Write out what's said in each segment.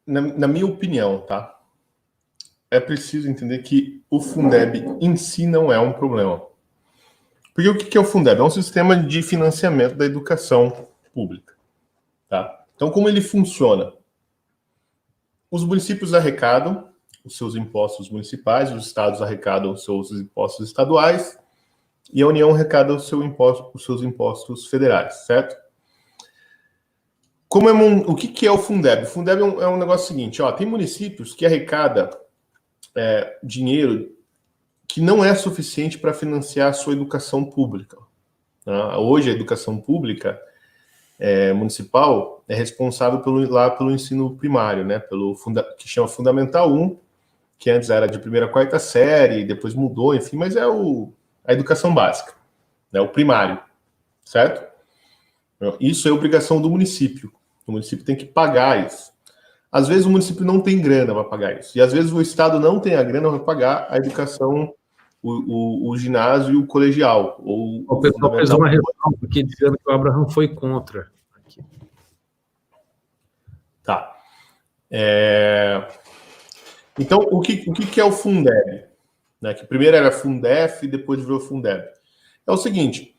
na minha opinião, tá? É preciso entender que o Fundeb em si não é um problema. Porque o que é o Fundeb? É um sistema de financiamento da educação pública. Tá? Então, como ele funciona? Os municípios arrecadam os seus impostos municipais, os estados arrecadam os seus impostos estaduais e a União arrecada os seus impostos federais, certo? O que é o Fundeb? O Fundeb é um negócio seguinte, ó, tem municípios que arrecada dinheiro que não é suficiente para financiar a sua educação pública. Tá? Hoje, a educação pública municipal é responsável pelo ensino primário, né? Que chama Fundamental 1, que antes era de primeira a quarta série, depois mudou, enfim, mas é a educação básica, né? O primário, certo? Isso é obrigação do município. O município tem que pagar isso. Às vezes o município não tem grana para pagar isso. E às vezes o Estado não tem a grana para pagar a educação, o ginásio e o colegial. O pessoal fez uma ressalva aqui dizendo que o Abraham foi contra. Aqui. Tá. Então, o que é o Fundeb? Né? Que primeiro era Fundef e depois virou Fundeb. É o seguinte,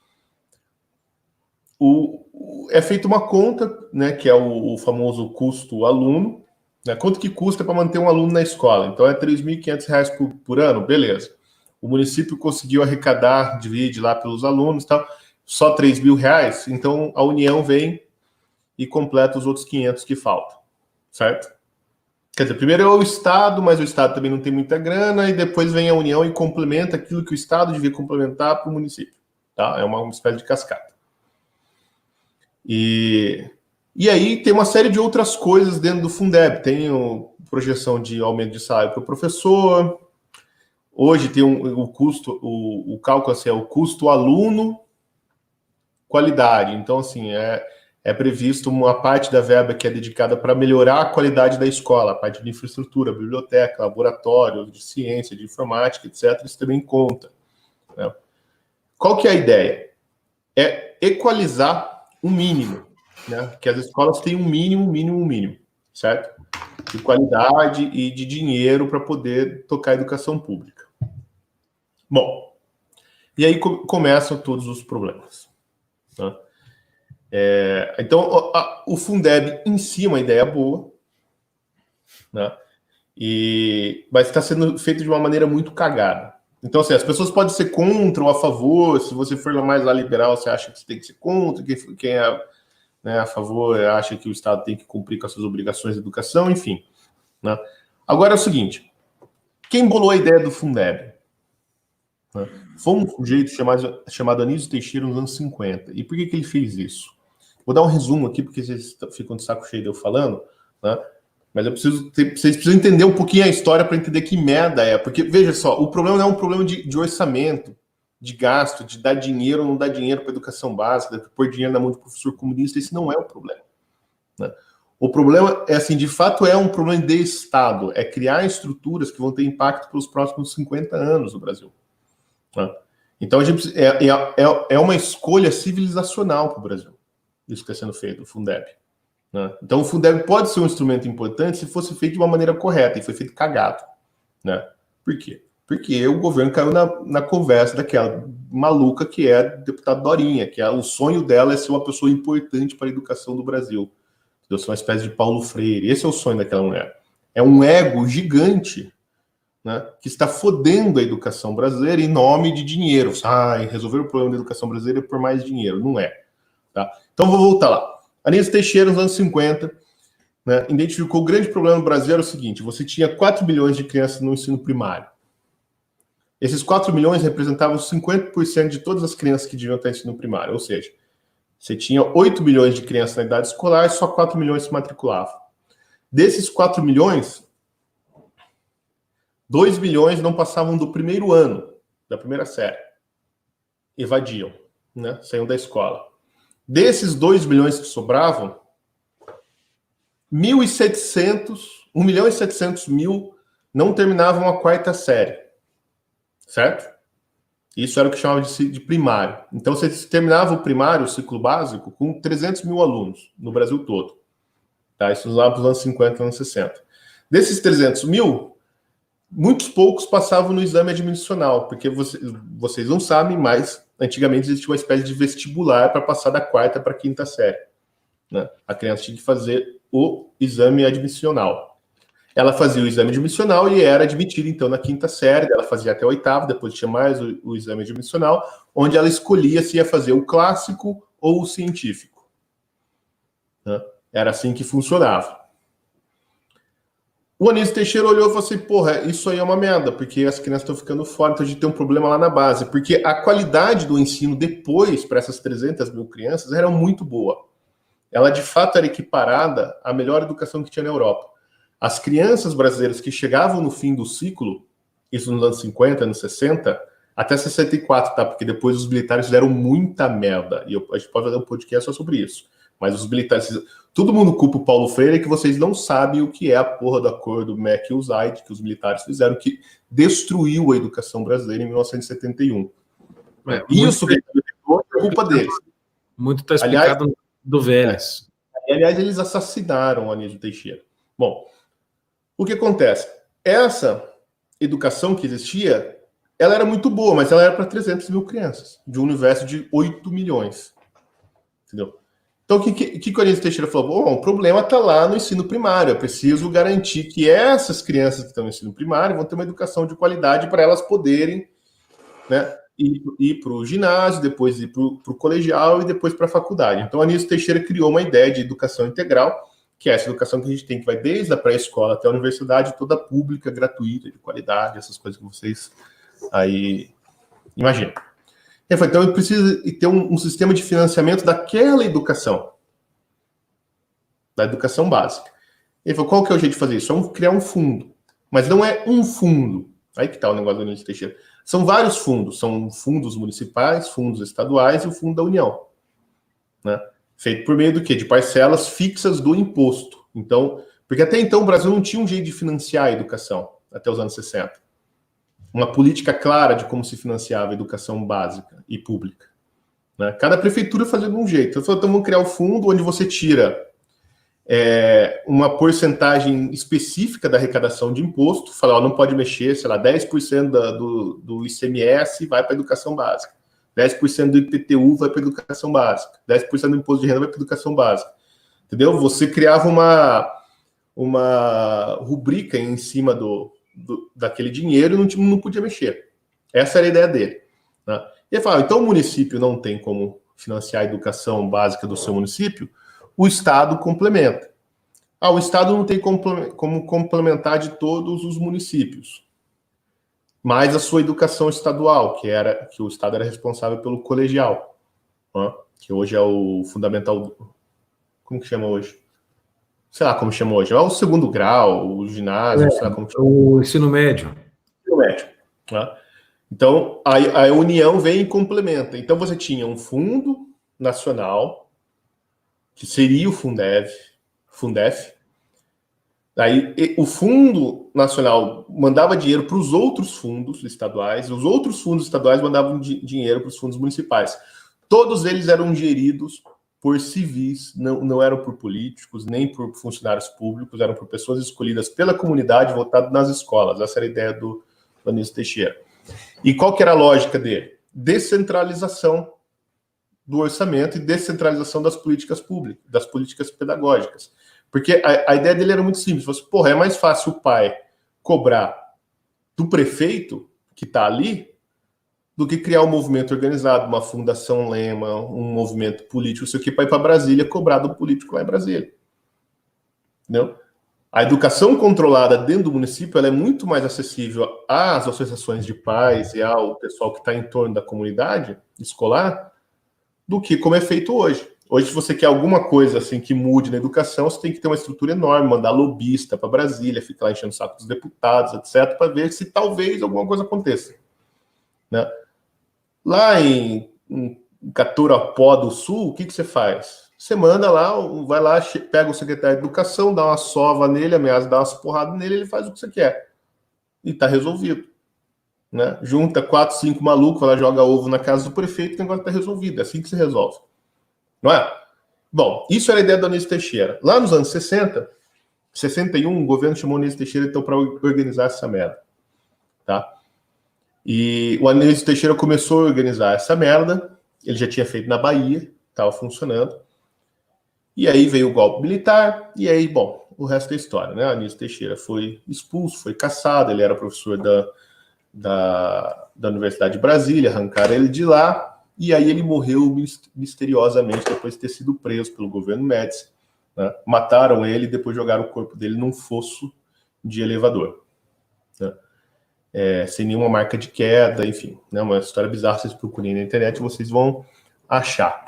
é feita uma conta, né, que é o famoso custo aluno, né? Quanto que custa para manter um aluno na escola? Então é R$ 3.500 por ano, beleza. O município conseguiu arrecadar, divide lá pelos alunos e tal, só R$ 3.000, então a União vem e completa os outros 500 que faltam, certo? Quer dizer, primeiro é o Estado, mas o Estado também não tem muita grana, e depois vem a União e complementa aquilo que o Estado devia complementar para o município, tá? É uma espécie de cascata. E aí tem uma série de outras coisas dentro do Fundeb. Tem projeção de aumento de salário para o professor. Hoje tem o custo, o cálculo assim, é o custo aluno qualidade. Então, assim, é previsto uma parte da verba que é dedicada para melhorar a qualidade da escola, a parte de infraestrutura, biblioteca, laboratório, de ciência, de informática, etc. Isso também conta. Né? Qual que é a ideia? É equalizar o mínimo, né? Que as escolas têm um mínimo, certo? De qualidade e de dinheiro para poder tocar a educação pública. Bom, e aí começam todos os problemas. Né? Então, o Fundeb em si é uma ideia boa, né? Mas está sendo feito de uma maneira muito cagada. Então, assim, as pessoas podem ser contra ou a favor. Se você for mais lá liberal, você acha que você tem que ser contra. Quem é, né, a favor acha que o Estado tem que cumprir com as suas obrigações de educação, enfim. Né? Agora é o seguinte, quem bolou a ideia do Fundeb? Né? Foi um sujeito chamado Anísio Teixeira nos anos 50. E por que ele fez isso? Vou dar um resumo aqui, porque vocês ficam de saco cheio de eu falando, né? Mas vocês precisam entender um pouquinho a história para entender que merda é. Porque, veja só, o problema não é um problema de orçamento, de gasto, de dar dinheiro ou não dar dinheiro para a educação básica, de pôr dinheiro na mão do professor comunista. Esse não é o problema. Né? O problema é, assim, de fato é um problema de Estado. É criar estruturas que vão ter impacto pelos próximos 50 anos no Brasil. Né? Então, a gente é uma escolha civilizacional para o Brasil. Isso que está sendo feito, o Fundeb. Né? Então, o Fundeb pode ser um instrumento importante se fosse feito de uma maneira correta, e foi feito cagado. Né? Por quê? Porque o governo caiu na conversa daquela maluca que é a deputada Dorinha, que o sonho dela é ser uma pessoa importante para a educação do Brasil. Eu sou uma espécie de Paulo Freire. Esse é o sonho daquela mulher. É um ego gigante, né, que está fodendo a educação brasileira em nome de dinheiro. Resolver o problema da educação brasileira por mais dinheiro. Não é. Tá? Então, vou voltar lá. Anísio Teixeira, nos anos 50, né, identificou o grande problema no Brasil era o seguinte, você tinha 4 milhões de crianças no ensino primário. Esses 4 milhões representavam 50% de todas as crianças que deviam estar no ensino primário, ou seja, você tinha 8 milhões de crianças na idade escolar e só 4 milhões se matriculavam. Desses 4 milhões, 2 milhões não passavam do primeiro ano, da primeira série. Evadiam, né? Saíam da escola. Desses 2 milhões que sobravam, 1 milhão e 700 mil não terminavam a quarta série. Certo? Isso era o que chamava de primário. Então, você terminava o primário, o ciclo básico, com 300 mil alunos no Brasil todo. Tá? Isso lá para os anos 50, anos 60. Desses 300 mil, muitos poucos passavam no exame admissional, porque vocês não sabem, mas antigamente existia uma espécie de vestibular para passar da 4ª para a 5ª série. Né? A criança tinha que fazer o exame admissional. Ela fazia o exame admissional e era admitida, então, na 5ª série. Ela fazia até a 8ª, depois tinha mais o exame admissional, onde ela escolhia se ia fazer o clássico ou o científico. Né? Era assim que funcionava. O Anísio Teixeira olhou e falou assim, porra, isso aí é uma merda, porque as crianças estão ficando fora, então a gente tem um problema lá na base, porque a qualidade do ensino depois, para essas 300 mil crianças, era muito boa. Ela, de fato, era equiparada à melhor educação que tinha na Europa. As crianças brasileiras que chegavam no fim do ciclo, isso nos anos 50, anos 60, até 64, tá? Porque depois os militares fizeram muita merda, e a gente pode fazer um podcast só sobre isso. Mas os militares... Todo mundo culpa o Paulo Freire, que vocês não sabem o que é a porra do acordo MEC-USAID, que os militares fizeram, que destruiu a educação brasileira em 1971. Isso que é culpa deles. Muito está explicado, aliás, do Vélez. Aliás, eles assassinaram o Anísio Teixeira. Bom, o que acontece? Essa educação que existia, ela era muito boa, mas ela era para 300 mil crianças, de um universo de 8 milhões. Entendeu? Então, o que o Anísio Teixeira falou? Bom, o problema está lá no ensino primário. Eu preciso garantir que essas crianças que estão no ensino primário vão ter uma educação de qualidade para elas poderem, né, ir para o ginásio, depois ir para o colegial e depois para a faculdade. Então, Anísio Teixeira criou uma ideia de educação integral, que é essa educação que a gente tem, que vai desde a pré-escola até a universidade, toda pública, gratuita, de qualidade, essas coisas que vocês aí imaginam. Ele falou, então eu preciso ter um sistema de financiamento daquela educação, da educação básica. Ele falou, qual que é o jeito de fazer isso? Vamos criar um fundo. Mas não é um fundo. Aí que está o negócio do Anísio Teixeira. São vários fundos. São fundos municipais, fundos estaduais e o fundo da União. Né? Feito por meio do quê? De parcelas fixas do imposto. Então, porque até então o Brasil não tinha um jeito de financiar a educação, até os anos 60. Uma política clara de como se financiava a educação básica e pública. Né? Cada prefeitura fazia de um jeito. Então vamos criar um fundo onde você tira uma porcentagem específica da arrecadação de imposto, fala, ó, não pode mexer, sei lá, 10% do ICMS vai para a educação básica, 10% do IPTU vai para a educação básica, 10% do imposto de renda vai para a educação básica. Entendeu? Você criava uma rubrica em cima daquele dinheiro e não podia mexer. Essa era a ideia dele. Né? E ele fala, então o município não tem como financiar a educação básica do seu município, o Estado complementa. O Estado não tem como complementar de todos os municípios, mas a sua educação estadual, que o Estado era responsável pelo colegial, né? Que hoje é o fundamental... Como que chama hoje? Sei lá como chama hoje. É o segundo grau, o ginásio, sei lá como chama. O ensino médio. Ensino médio. Né? Então, a União vem e complementa. Então, você tinha um fundo nacional, que seria o Fundef. Aí, o Fundo Nacional mandava dinheiro para os outros fundos estaduais, e os outros fundos estaduais mandavam dinheiro para os fundos municipais. Todos eles eram geridos por civis, não eram por políticos, nem por funcionários públicos, eram por pessoas escolhidas pela comunidade, votadas nas escolas. Essa era a ideia do Anísio Teixeira. E qual que era a lógica dele? Descentralização do orçamento e descentralização das políticas públicas, das políticas pedagógicas. Porque a ideia dele era muito simples. Você, porra, é mais fácil o pai cobrar do prefeito que está ali do que criar um movimento organizado, uma fundação lema, um movimento político, isso aqui, para ir para Brasília cobrar do político lá em Brasília. Entendeu? A educação controlada dentro do município ela é muito mais acessível às associações de pais e ao pessoal que está em torno da comunidade escolar do que como é feito hoje. Hoje, se você quer alguma coisa assim que mude na educação, você tem que ter uma estrutura enorme, mandar lobista para Brasília, ficar lá enchendo o saco dos deputados, etc., para ver se talvez alguma coisa aconteça. Né? Lá em Caturapó do Sul, o que você faz? Você manda lá, vai lá, pega o secretário de Educação, dá uma sova nele, ameaça dar umas porradas nele, ele faz o que você quer. E está resolvido. Né? Junta 4, 5 malucos, vai lá, joga ovo na casa do prefeito, o negócio está resolvido. É assim que se resolve. Não é? Bom, isso era a ideia do Anísio Teixeira. Lá nos anos 60, 61, o governo chamou o Anísio Teixeira então para organizar essa merda, tá? E o Anísio Teixeira começou a organizar essa merda, ele já tinha feito na Bahia, estava funcionando, e aí veio o golpe militar, e aí, bom, o resto é história, né? O Anísio Teixeira foi expulso, foi cassado, ele era professor da Universidade de Brasília, arrancaram ele de lá, e aí ele morreu misteriosamente depois de ter sido preso pelo governo Médici, né? Mataram ele e depois jogaram o corpo dele num fosso de elevador, né? Sem nenhuma marca de queda, enfim, né? Uma história bizarra, vocês procurem na internet, vocês vão achar.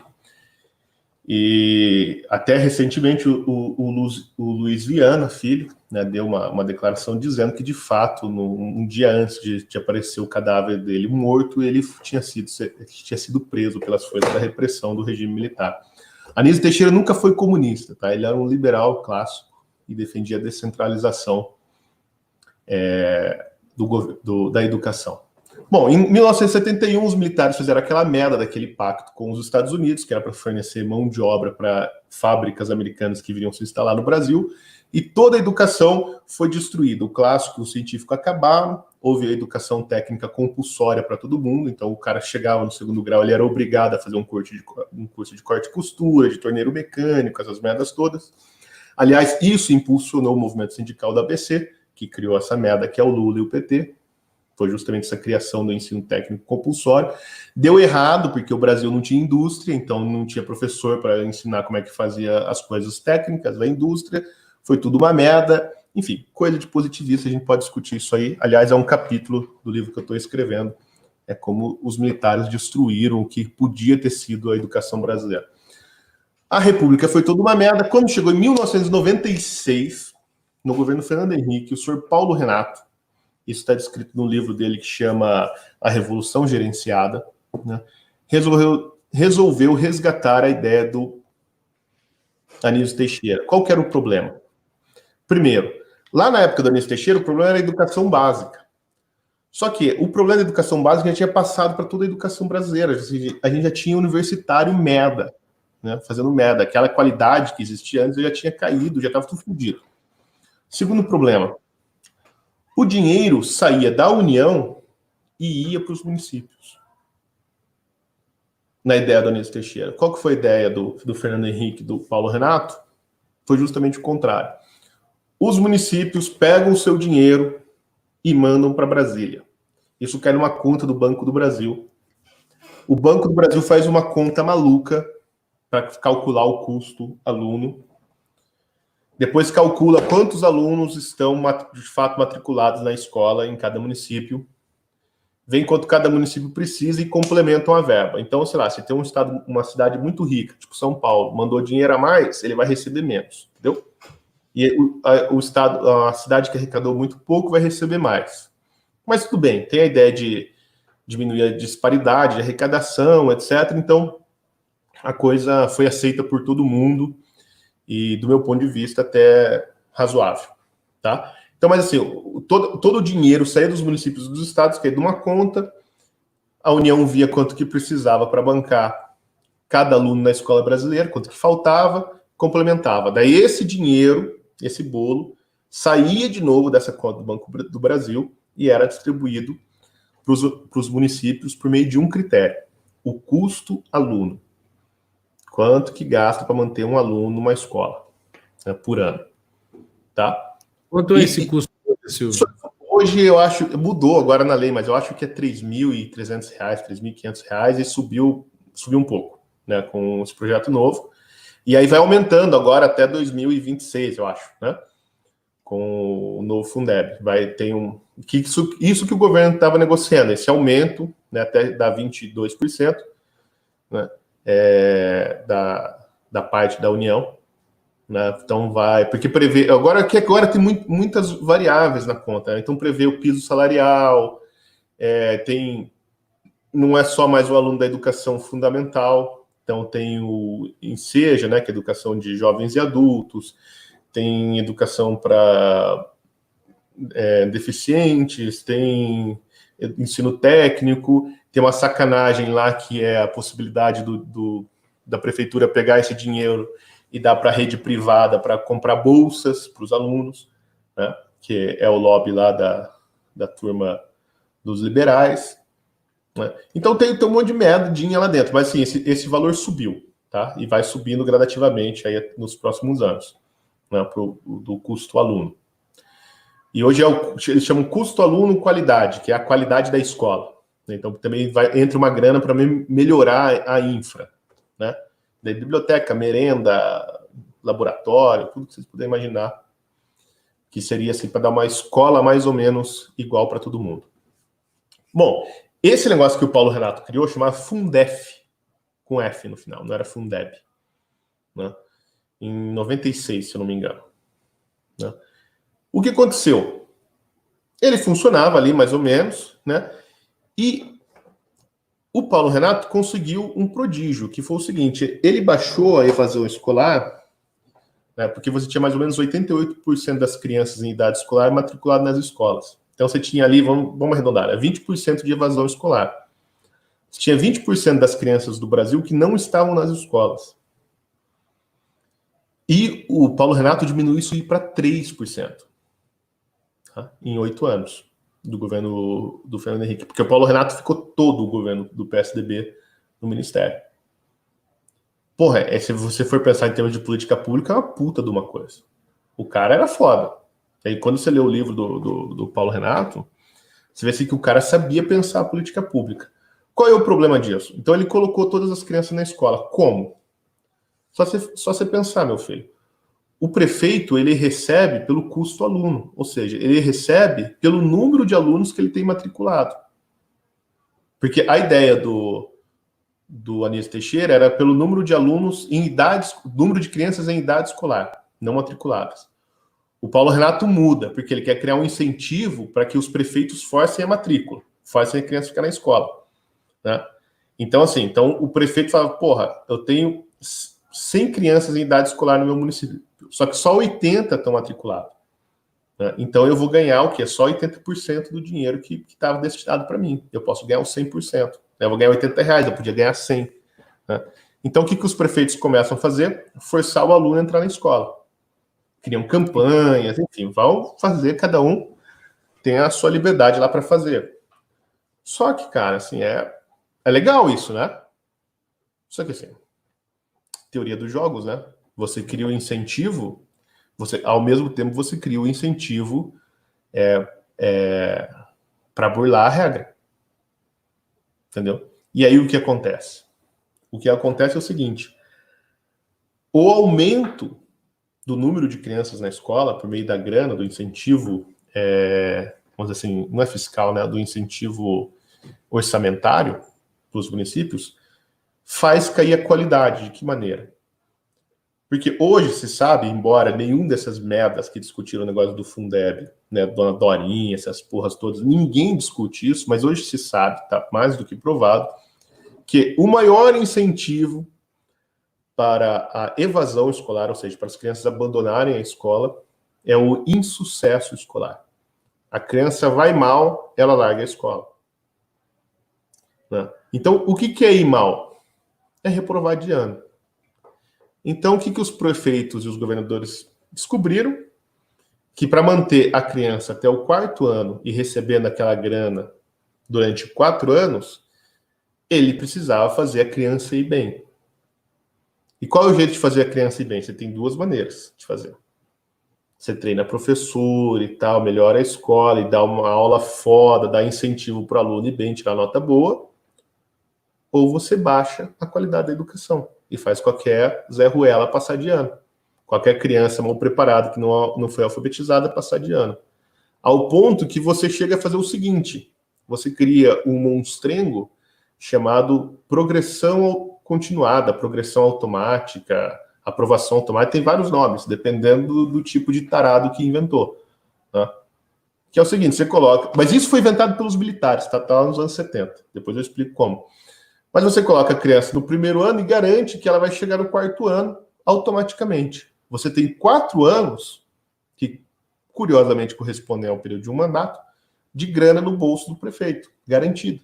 E até recentemente o Luiz Viana, filho, né, deu uma declaração dizendo que, de fato, um dia antes de aparecer o cadáver dele morto, ele tinha sido preso pelas forças da repressão do regime militar. Anísio Teixeira nunca foi comunista, tá? Ele era um liberal clássico e defendia a descentralização da educação. Bom, em 1971, os militares fizeram aquela merda daquele pacto com os Estados Unidos, que era para fornecer mão de obra para fábricas americanas que viriam se instalar no Brasil, e toda a educação foi destruída. O clássico e o científico acabaram, houve a educação técnica compulsória para todo mundo, então o cara chegava no segundo grau, ele era obrigado a fazer um curso de corte e costura, de torneiro mecânico, essas merdas todas. Aliás, isso impulsionou o movimento sindical da ABC, que criou essa merda que é o Lula e o PT, foi justamente essa criação do ensino técnico compulsório. Deu errado, porque o Brasil não tinha indústria, então não tinha professor para ensinar como é que fazia as coisas técnicas da indústria, foi tudo uma merda. Enfim, coisa de positivista, a gente pode discutir isso aí. Aliás, é um capítulo do livro que eu estou escrevendo, é como os militares destruíram o que podia ter sido a educação brasileira. A República foi toda uma merda. Quando chegou em 1996, no governo Fernando Henrique, o senhor Paulo Renato, isso está descrito no livro dele que chama A Revolução Gerenciada, né? Resolveu resgatar a ideia do Anísio Teixeira. Qual que era o problema? Primeiro, lá na época do Anísio Teixeira, o problema era a educação básica. Só que o problema da educação básica já tinha passado para toda a educação brasileira. A gente já tinha universitário merda, né? Fazendo merda. Aquela qualidade que existia antes já tinha caído, já estava tudo fodido. Segundo problema, o dinheiro saía da União e ia para os municípios. Na ideia do Anísio Teixeira. Qual que foi a ideia do Fernando Henrique, do Paulo Renato? Foi justamente o contrário. Os municípios pegam o seu dinheiro e mandam para Brasília. Isso cai numa conta do Banco do Brasil. O Banco do Brasil faz uma conta maluca para calcular o custo aluno. Depois calcula quantos alunos estão de fato matriculados na escola em cada município, vê quanto cada município precisa e complementam a verba. Então, sei lá, se tem uma cidade muito rica, tipo São Paulo, mandou dinheiro a mais, ele vai receber menos, entendeu? E a cidade que arrecadou muito pouco vai receber mais. Mas tudo bem, tem a ideia de diminuir a disparidade, de arrecadação, etc. Então, a coisa foi aceita por todo mundo, e do meu ponto de vista até razoável, tá? Então, mas assim, todo o dinheiro saía dos municípios e dos estados, que é de uma conta, a União via quanto que precisava para bancar cada aluno na escola brasileira, quanto que faltava, complementava. Daí esse dinheiro, esse bolo, saía de novo dessa conta do Banco do Brasil e era distribuído para os municípios por meio de um critério, o custo aluno. Quanto que gasta para manter um aluno numa escola, né, por ano, tá? Quanto é esse custo, Silvio? Hoje eu acho, mudou agora na lei, mas eu acho que é R$3.300, R$3.500 e subiu um pouco, né, com esse projeto novo. E aí vai aumentando agora até 2026, eu acho, né? Com o novo Fundeb. Vai ter isso que o governo estava negociando, esse aumento, né, até dar 22%, né? Da parte da União, né? Então vai, porque prevê agora tem muitas variáveis na conta, né? Então prevê o piso salarial, não é só mais o aluno da educação fundamental, então tem o Enseja, né, que é educação de jovens e adultos, tem educação para deficientes, tem ensino técnico, tem uma sacanagem lá que é a possibilidade do da prefeitura pegar esse dinheiro e dar para a rede privada para comprar bolsas para os alunos, né? Que é o lobby lá da turma dos liberais, né? Então tem um monte de merdinha lá dentro, mas assim, esse valor subiu, tá? E vai subindo gradativamente aí nos próximos anos, né? Do custo aluno. E hoje eles chamam custo aluno qualidade, que é a qualidade da escola. Então também entra uma grana para melhorar a infra, né? Da biblioteca, merenda, laboratório, tudo que vocês puderem imaginar, que seria assim para dar uma escola mais ou menos igual para todo mundo. Bom, esse negócio que o Paulo Renato criou chamava Fundef, com F no final, não era Fundeb, né? Em 96, se eu não me engano, né? O que aconteceu? Ele funcionava ali mais ou menos, né? E o Paulo Renato conseguiu um prodígio, que foi o seguinte: ele baixou a evasão escolar, né, porque você tinha mais ou menos 88% das crianças em idade escolar matriculadas nas escolas. Então você tinha ali, vamos arredondar, 20% de evasão escolar. Você tinha 20% das crianças do Brasil que não estavam nas escolas. E o Paulo Renato diminuiu isso para 3%, tá? Em 8 anos do governo do Fernando Henrique, porque o Paulo Renato ficou todo o governo do PSDB no ministério. Porra, se você for pensar em termos de política pública, é uma puta de uma coisa. O cara era foda. E aí, quando você lê o livro do Paulo Renato, você vê assim que o cara sabia pensar a política pública. Qual é o problema disso? Então ele colocou todas as crianças na escola. Como? Só você pensar, meu filho. O prefeito, ele recebe pelo custo aluno, ou seja, ele recebe pelo número de alunos que ele tem matriculado. Porque a ideia do Anísio Teixeira era pelo número de alunos em idade, número de crianças em idade escolar, não matriculadas. O Paulo Renato muda, porque ele quer criar um incentivo para que os prefeitos forcem a matrícula, forcem a criança a ficar na escola, né? Então, assim, o prefeito fala, porra, eu tenho 100 crianças em idade escolar no meu município, só que só 80 estão matriculados, né? Então eu vou ganhar o quê? Só 80% do dinheiro que estava destinado para mim. Eu posso ganhar os 100%. Eu vou ganhar R$80, eu podia ganhar 100. Né? Então o que os prefeitos começam a fazer? Forçar o aluno a entrar na escola. Criam campanhas, enfim, vão fazer, cada um tem a sua liberdade lá para fazer. Só que, cara, assim, é legal isso, né? Só que assim, teoria dos jogos, né? Você cria o incentivo, ao mesmo tempo você cria o incentivo para burlar a regra. Entendeu? E aí o que acontece? O que acontece é o seguinte: o aumento do número de crianças na escola, por meio da grana, do incentivo, vamos dizer assim, não é fiscal, né? Do incentivo orçamentário para os municípios, faz cair a qualidade. De que maneira? Porque hoje se sabe, embora nenhum dessas merdas que discutiram o negócio do Fundeb, né, Dona Dorinha, essas porras todas, ninguém discute isso, mas hoje se sabe, tá mais do que provado, que o maior incentivo para a evasão escolar, ou seja, para as crianças abandonarem a escola, é o insucesso escolar. A criança vai mal, ela larga a escola. Né? Então, o que é ir mal? É reprovar de ano. Então, o que os prefeitos e os governadores descobriram? Que para manter a criança até o 4º ano e recebendo aquela grana durante 4 anos, ele precisava fazer a criança ir bem. E qual é o jeito de fazer a criança ir bem? Você tem 2 maneiras de fazer. Você treina professor e tal, melhora a escola e dá uma aula foda, dá incentivo para o aluno ir bem, tirar nota boa, ou você baixa a qualidade da educação e faz qualquer Zé Ruela passar de ano. Qualquer criança mal preparada que não foi alfabetizada passar de ano. Ao ponto que você chega a fazer o seguinte: você cria um monstrengo chamado progressão continuada, progressão automática, aprovação automática, tem vários nomes, dependendo do tipo de tarado que inventou. Tá? Que é o seguinte, você coloca... Mas isso foi inventado pelos militares, tá lá nos anos 70. Depois eu explico como. Mas você coloca a criança no 1º ano e garante que ela vai chegar no 4º ano automaticamente. Você tem 4 anos, que curiosamente correspondem ao período de um mandato, de grana no bolso do prefeito, garantido,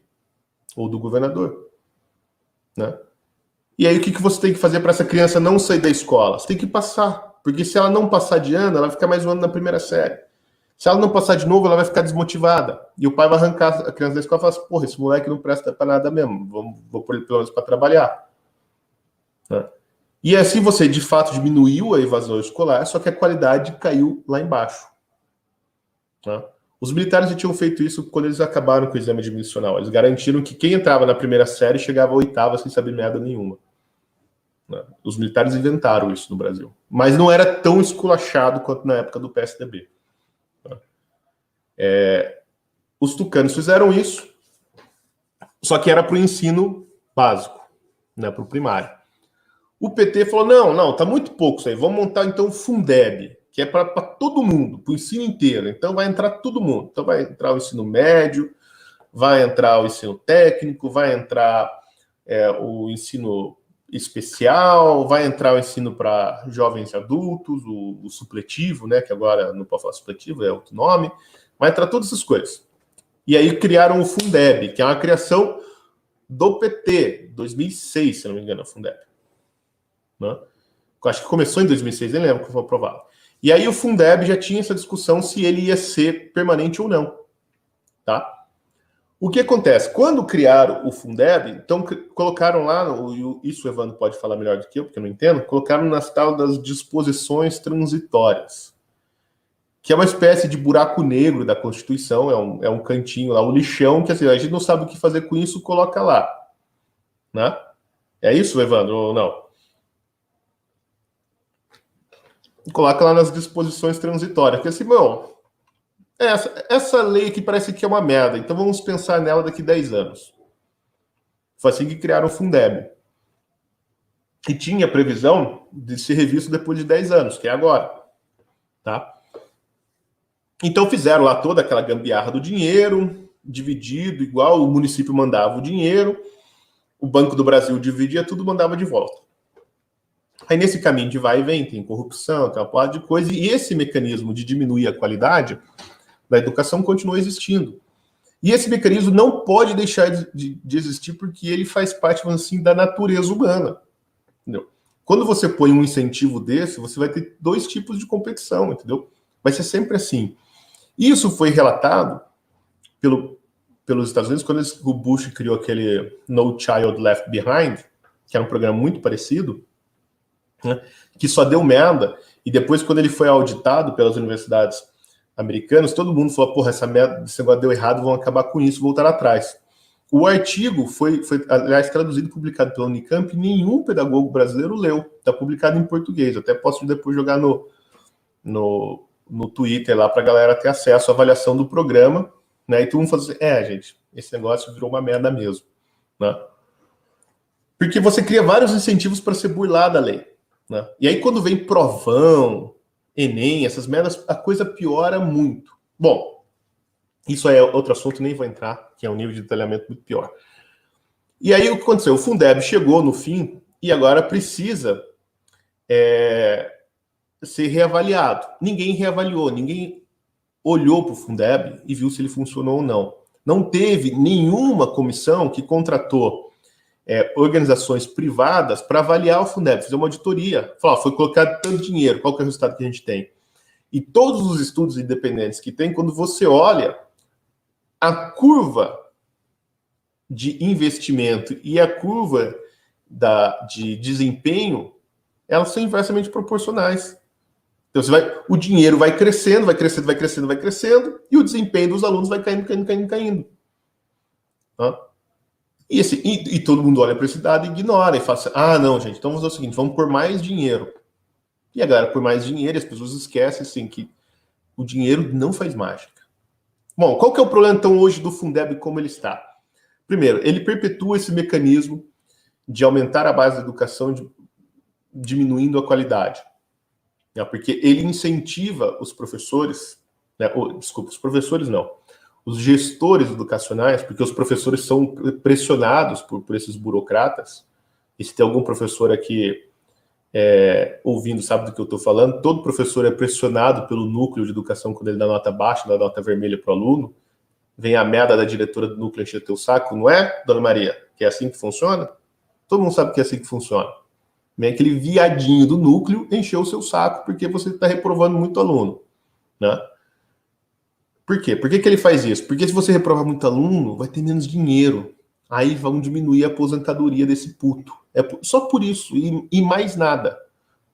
ou do governador. Né? E aí o que você tem que fazer para essa criança não sair da escola? Você tem que passar, porque se ela não passar de ano, ela vai ficar mais um ano na primeira série. Se ela não passar de novo, ela vai ficar desmotivada. E o pai vai arrancar a criança da escola e falar assim, porra, esse moleque não presta para nada mesmo, vou pôr ele pelo menos para trabalhar. Né? E assim você, de fato, diminuiu a evasão escolar, só que a qualidade caiu lá embaixo. Né? Os militares já tinham feito isso quando eles acabaram com o exame admissional. Eles garantiram que quem entrava na primeira série chegava à oitava sem saber merda nenhuma. Né? Os militares inventaram isso no Brasil. Mas não era tão esculachado quanto na época do PSDB. Os tucanos fizeram isso, só que era para o ensino básico, né, para o primário. O PT falou, não, tá muito pouco isso aí, vamos montar então o Fundeb, que é para todo mundo, para o ensino inteiro. Então vai entrar todo mundo. Então vai entrar o ensino médio, vai entrar o ensino técnico, vai entrar o ensino especial, vai entrar o ensino para jovens e adultos, o supletivo, né, que agora não pode falar supletivo, é outro nome, vai entrar todas essas coisas. E aí criaram o Fundeb, que é uma criação do PT, 2006, se não me engano, o Fundeb. Né? Acho que começou em 2006, nem lembro que foi aprovado. E aí o Fundeb já tinha essa discussão se ele ia ser permanente ou não. Tá? O que acontece? Quando criaram o Fundeb, então colocaram lá, isso o Evandro pode falar melhor do que eu, porque eu não entendo, colocaram nas tal das disposições transitórias, que é uma espécie de buraco negro da Constituição, é um cantinho lá, um lixão, que assim, a gente não sabe o que fazer com isso, coloca lá. Né? É isso, Evandro, ou não? Coloca lá nas disposições transitórias, porque assim, meu, essa lei aqui parece que é uma merda, então vamos pensar nela daqui 10 anos. Foi assim que criaram o Fundeb. E tinha previsão de ser revisto depois de 10 anos, que é agora. Tá? Então fizeram lá toda aquela gambiarra do dinheiro, dividido, igual o município mandava o dinheiro, o Banco do Brasil dividia tudo, mandava de volta. Aí nesse caminho de vai e vem, tem corrupção, tem uma porrada de coisa, e esse mecanismo de diminuir a qualidade da educação continua existindo. E esse mecanismo não pode deixar de existir porque ele faz parte, assim, da natureza humana. Entendeu? Quando você põe um incentivo desse, você vai ter dois tipos de competição, entendeu? Vai ser sempre assim. Isso foi relatado pelos Estados Unidos quando o Bush criou aquele No Child Left Behind, que era um programa muito parecido, né, que só deu merda, e depois quando ele foi auditado pelas universidades americanas, todo mundo falou, porra, esse negócio deu errado, vão acabar com isso, voltar atrás. O artigo foi aliás, traduzido e publicado pela Unicamp, e nenhum pedagogo brasileiro leu, está publicado em português, até posso depois jogar no Twitter lá para a galera ter acesso à avaliação do programa, né, e todo mundo fala assim, gente, esse negócio virou uma merda mesmo, né? Porque você cria vários incentivos para ser burlada a lei. Né? E aí, quando vem provão, Enem, essas merdas, a coisa piora muito. Bom, isso é outro assunto, nem vou entrar, que é um nível de detalhamento muito pior. E aí, o que aconteceu? O Fundeb chegou no fim e agora precisa ser reavaliado. Ninguém reavaliou, ninguém olhou para o Fundeb e viu se ele funcionou ou não. Não teve nenhuma comissão que contratou organizações privadas para avaliar o Fundeb, fazer uma auditoria. Falar, foi colocado tanto dinheiro, qual que é o resultado que a gente tem? E todos os estudos independentes que tem, quando você olha a curva de investimento e a curva de desempenho, elas são inversamente proporcionais. Então, o dinheiro vai crescendo, e o desempenho dos alunos vai caindo. Tá? E todo mundo olha para esse dado e ignora, e fala assim, não, gente, então vamos fazer o seguinte, vamos pôr mais dinheiro. E a galera põe mais dinheiro, e as pessoas esquecem assim, que o dinheiro não faz mágica. Bom, qual que é o problema, então, hoje do Fundeb como ele está? Primeiro, ele perpetua esse mecanismo de aumentar a base da educação, diminuindo a qualidade. Né? Porque ele incentiva os professores, né? Os professores não, os gestores educacionais, porque os professores são pressionados por esses burocratas. E se tem algum professor aqui ouvindo, sabe do que eu estou falando, todo professor é pressionado pelo núcleo de educação quando ele dá nota baixa, dá nota vermelha para o aluno, vem a merda da diretora do núcleo encher teu saco, não é, dona Maria? Que é assim que funciona? Todo mundo sabe que é assim que funciona. Vem aquele viadinho do núcleo encher o seu saco porque você está reprovando muito aluno, né? Por quê? Por que ele faz isso? Porque se você reprovar muito aluno, vai ter menos dinheiro. Aí vão diminuir a aposentadoria desse puto. É só por isso e mais nada,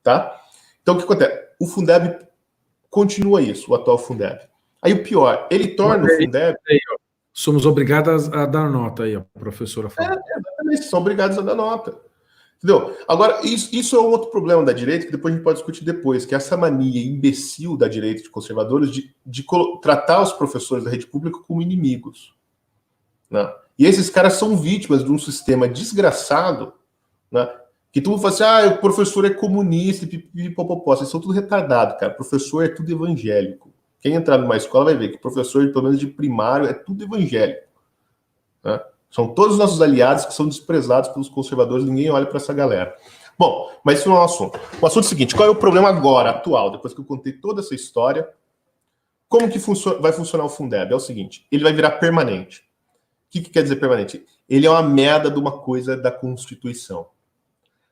tá? Então o que acontece? O Fundeb continua isso, o atual Fundeb. Aí o pior, ele torna o Fundeb... Somos obrigados a dar nota aí, a professora falou. Exatamente, são obrigados a dar nota. Entendeu? Agora, isso é um outro problema da direita, que depois a gente pode discutir depois, que é essa mania imbecil da direita de conservadores de tratar os professores da rede pública como inimigos. Né? E esses caras são vítimas de um sistema desgraçado, né? Que tu fala assim, o professor é comunista, pipipipopopó. Vocês são tudo retardado, cara. O professor é tudo evangélico. Quem entrar numa escola vai ver que o professor, pelo menos de primário, é tudo evangélico. Né? São todos os nossos aliados que são desprezados pelos conservadores, ninguém olha para essa galera. Bom, mas isso não é um assunto. O assunto é o seguinte, qual é o problema agora, atual, depois que eu contei toda essa história? Como que vai funcionar o Fundeb? É o seguinte, ele vai virar permanente. O que quer dizer permanente? Ele é uma merda de uma coisa da Constituição.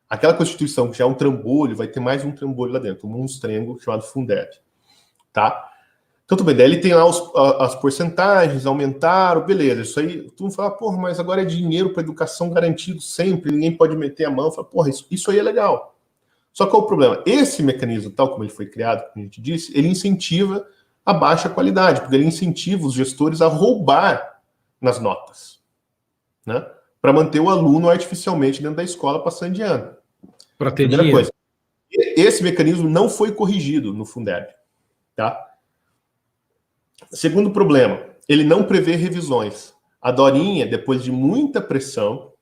Aquela Constituição que já é um trambolho, vai ter mais um trambolho lá dentro, um monstrengo chamado Fundeb. Tá? Então, tudo bem, daí ele tem lá as porcentagens, aumentaram, beleza, isso aí, tu não fala, porra, mas agora é dinheiro para educação garantido sempre, ninguém pode meter a mão, fala, porra, isso aí é legal. Só que qual é o problema? Esse mecanismo, tal como ele foi criado, como a gente disse, ele incentiva a baixa qualidade, porque ele incentiva os gestores a roubar nas notas, né? Para manter o aluno artificialmente dentro da escola passando de ano. Para ter dinheiro. Coisa, esse mecanismo não foi corrigido no Fundeb, tá? Segundo problema, ele não prevê revisões. A Dorinha, depois de muita pressão,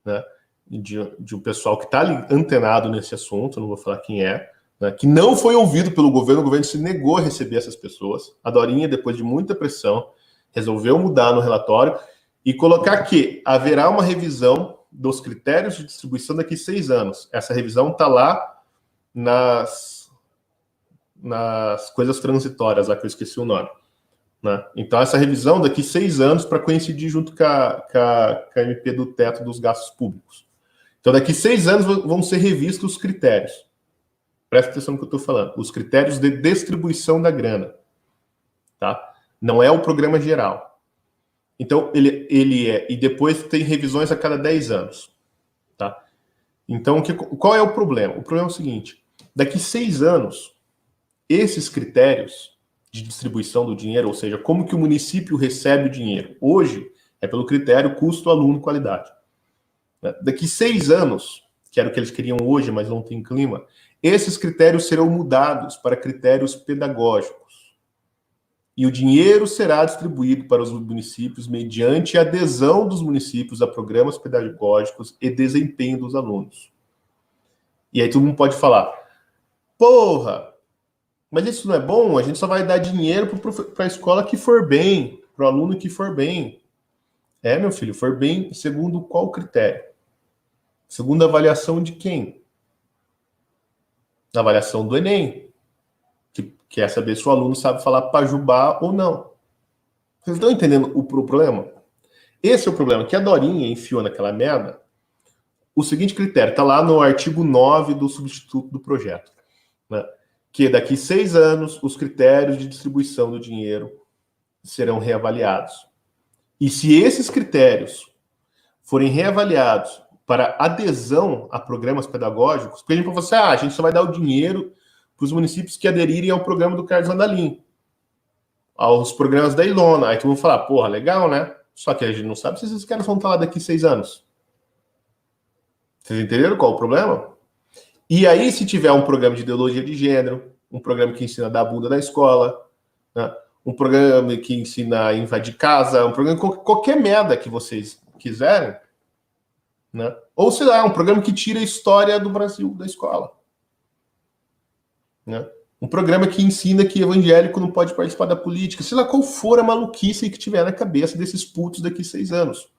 né, de um pessoal que está ali antenado nesse assunto, não vou falar quem é, né, que não foi ouvido pelo governo, o governo se negou a receber essas pessoas. A Dorinha, depois de muita pressão, resolveu mudar no relatório e colocar que haverá uma revisão dos critérios de distribuição daqui a 6 anos. Essa revisão está lá nas coisas transitórias, lá que eu esqueci o nome. Né? Então, essa revisão daqui a 6 anos para coincidir junto com a MP do teto dos gastos públicos. Então, daqui a 6 anos vão ser revistos os critérios. Presta atenção no que eu estou falando. Os critérios de distribuição da grana. Tá? Não é o programa geral. Então, ele é... E depois tem revisões a cada 10 anos. Tá? Então, qual é o problema? O problema é o seguinte. Daqui a 6 anos... Esses critérios de distribuição do dinheiro, ou seja, como que o município recebe o dinheiro, hoje é pelo critério custo, aluno e qualidade. Daqui 6 anos, que era o que eles queriam hoje, mas não tem clima, esses critérios serão mudados para critérios pedagógicos. E o dinheiro será distribuído para os municípios mediante a adesão dos municípios a programas pedagógicos e desempenho dos alunos. E aí todo mundo pode falar, porra, mas isso não é bom? A gente só vai dar dinheiro para a escola que for bem, para o aluno que for bem. É, meu filho, for bem segundo qual critério? Segundo a avaliação de quem? A avaliação do Enem, que quer saber se o aluno sabe falar pajubá ou não. Vocês estão entendendo o problema? Esse é o problema, que a Dorinha enfiou naquela merda. O seguinte critério, está lá no artigo 9 do substituto do projeto, né? Que daqui a 6 anos os critérios de distribuição do dinheiro serão reavaliados. E se esses critérios forem reavaliados para adesão a programas pedagógicos, porque a gente pode falar assim, a gente só vai dar o dinheiro para os municípios que aderirem ao programa do Carlos Andalim, aos programas da Ilona. Aí tu vai falar, porra, legal, né? Só que a gente não sabe se esses caras vão estar lá daqui a 6 anos. Vocês entenderam qual é o problema? E aí, se tiver um programa de ideologia de gênero, um programa que ensina a dar bunda na escola, né? Um programa que ensina a invadir casa, um programa, qualquer merda que vocês quiserem, né? Ou, sei lá, um programa que tira a história do Brasil da escola. Né? Um programa que ensina que evangélico não pode participar da política, sei lá qual for a maluquice que tiver na cabeça desses putos daqui a 6 anos.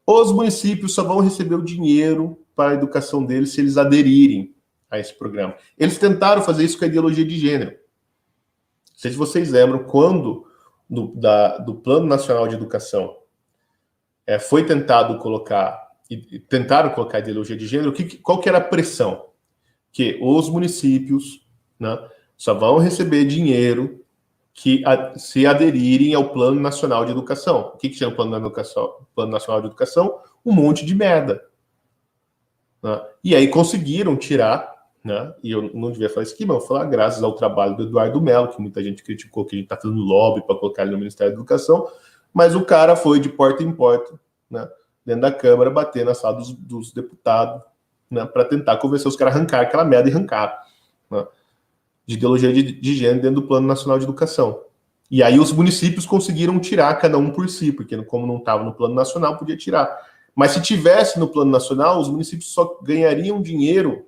Os municípios só vão receber o dinheiro para a educação deles se eles aderirem a esse programa. Eles tentaram fazer isso com a ideologia de gênero. Não sei se vocês lembram, quando do Plano Nacional de Educação foi tentado colocar e tentaram colocar ideologia de gênero, qual que era a pressão? Que os municípios, né, só vão receber dinheiro se aderirem ao Plano Nacional de Educação. O que chama Plano Nacional de Educação? Um monte de merda. Né? E aí conseguiram tirar, né, e eu não devia falar isso aqui, mas eu vou falar graças ao trabalho do Eduardo Mello, que muita gente criticou que a gente está fazendo lobby para colocar ele no Ministério da Educação, mas o cara foi de porta em porta, né, dentro da Câmara, bater na sala dos deputados, né, para tentar convencer os caras a arrancar aquela merda e arrancar, né, de ideologia de gênero dentro do Plano Nacional de Educação. E aí os municípios conseguiram tirar cada um por si, porque como não estava no Plano Nacional, podia tirar. Mas se tivesse no Plano Nacional, os municípios só ganhariam dinheiro,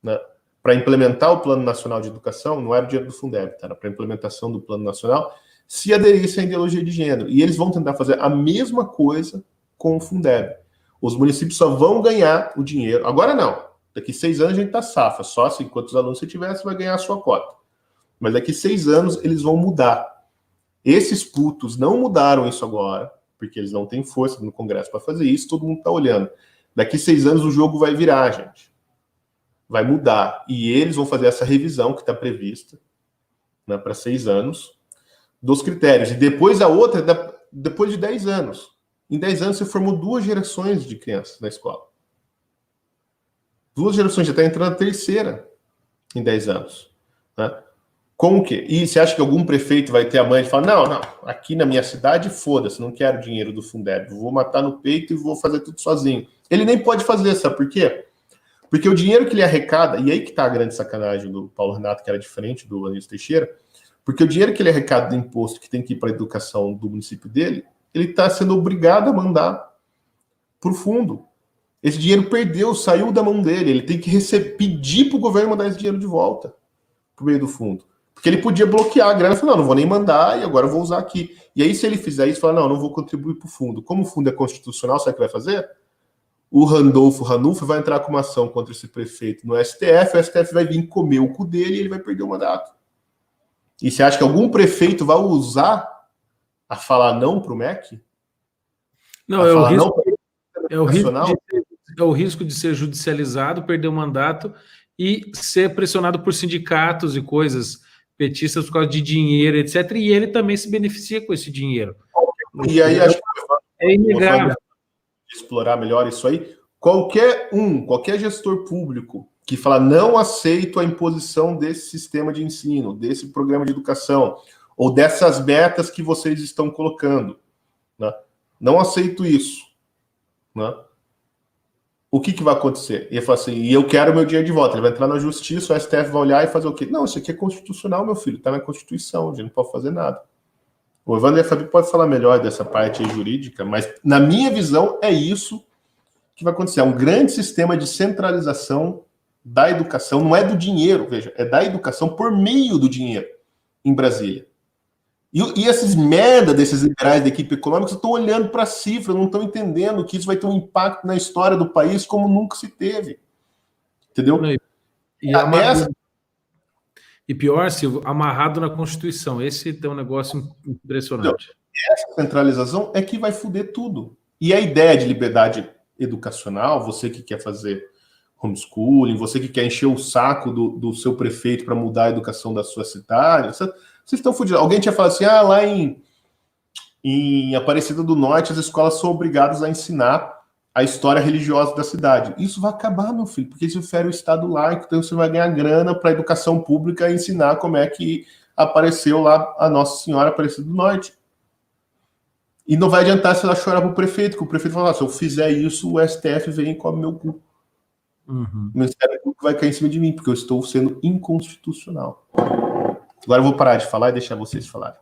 né, para implementar o Plano Nacional de Educação, não era o dinheiro do Fundeb, tá? Era para implementação do Plano Nacional, se aderissem à ideologia de gênero. E eles vão tentar fazer a mesma coisa com o Fundeb. Os municípios só vão ganhar o dinheiro. Agora não. Daqui 6 anos a gente tá safa. Só assim, quantos alunos você tiver, você vai ganhar a sua cota. Mas daqui 6 anos eles vão mudar. Esses putos não mudaram isso agora, porque eles não têm força no Congresso para fazer isso, todo mundo tá olhando. Daqui 6 anos o jogo vai virar, gente. Vai mudar. E eles vão fazer essa revisão que está prevista, né, para 6 anos, dos critérios. E depois a outra, depois de 10 anos. Em 10 anos você formou 2 gerações de crianças na escola. 2 gerações, já está entrando a terceira em 10 anos. Né? Com o quê? E você acha que algum prefeito vai ter a mãe de falar, não, aqui na minha cidade, foda-se, não quero dinheiro do Fundeb, vou matar no peito e vou fazer tudo sozinho. Ele nem pode fazer, sabe por quê? Porque o dinheiro que ele arrecada, e aí que está a grande sacanagem do Paulo Renato, que era diferente do Anísio Teixeira, porque o dinheiro que ele arrecada do imposto que tem que ir para a educação do município dele, ele está sendo obrigado a mandar para o fundo. Esse dinheiro perdeu, saiu da mão dele. Ele tem que pedir para o governo mandar esse dinheiro de volta para o meio do fundo. Porque ele podia bloquear a grana e falar, não vou nem mandar e agora eu vou usar aqui. E aí, se ele fizer isso, fala, não vou contribuir para o fundo. Como o fundo é constitucional, sabe o que vai fazer? O Randolfo Ranulfo vai entrar com uma ação contra esse prefeito no STF, o STF vai vir comer o cu dele e ele vai perder o mandato. E você acha que algum prefeito vai usar a falar não para o MEC? Não, é o risco de ser judicializado, perder o mandato e ser pressionado por sindicatos e coisas petistas por causa de dinheiro, etc. E ele também se beneficia com esse dinheiro. E aí acho que é inegável. Explorar melhor isso aí. Qualquer gestor público que fala não aceito a imposição desse sistema de ensino, desse programa de educação, ou dessas metas que vocês estão colocando, né? Não aceito isso, né? O que vai acontecer? Ele fala assim, e eu quero meu dinheiro de volta. Ele vai entrar na justiça, o STF vai olhar e fazer o quê? Não, isso aqui é constitucional, meu filho, está na Constituição, a gente não pode fazer nada. O Evandro e a Fabi pode falar melhor dessa parte aí jurídica, mas na minha visão é isso que vai acontecer. É um grande sistema de centralização da educação, não é do dinheiro, veja, é da educação por meio do dinheiro em Brasília. E esses merda desses liberais da equipe econômica estão olhando para a cifra, não estão entendendo que isso vai ter um impacto na história do país como nunca se teve. Entendeu? E pior, Silvio, amarrado na Constituição. Esse é um negócio impressionante. Essa centralização é que vai foder tudo. E a ideia de liberdade educacional, você que quer fazer homeschooling, você que quer encher o saco do seu prefeito para mudar a educação da sua cidade, vocês estão fodidos. Alguém tinha falado assim, lá em Aparecida do Norte as escolas são obrigadas a ensinar a história religiosa da cidade. Isso vai acabar, meu filho, porque isso fere o Estado laico, então você vai ganhar grana para a educação pública e ensinar como é que apareceu lá a Nossa Senhora Aparecida do Norte. E não vai adiantar se ela chorar pro prefeito, que o prefeito fala, se eu fizer isso, o STF vem e come meu cu. O Ministério Público vai cair em cima de mim, porque eu estou sendo inconstitucional. Agora eu vou parar de falar e deixar vocês falarem.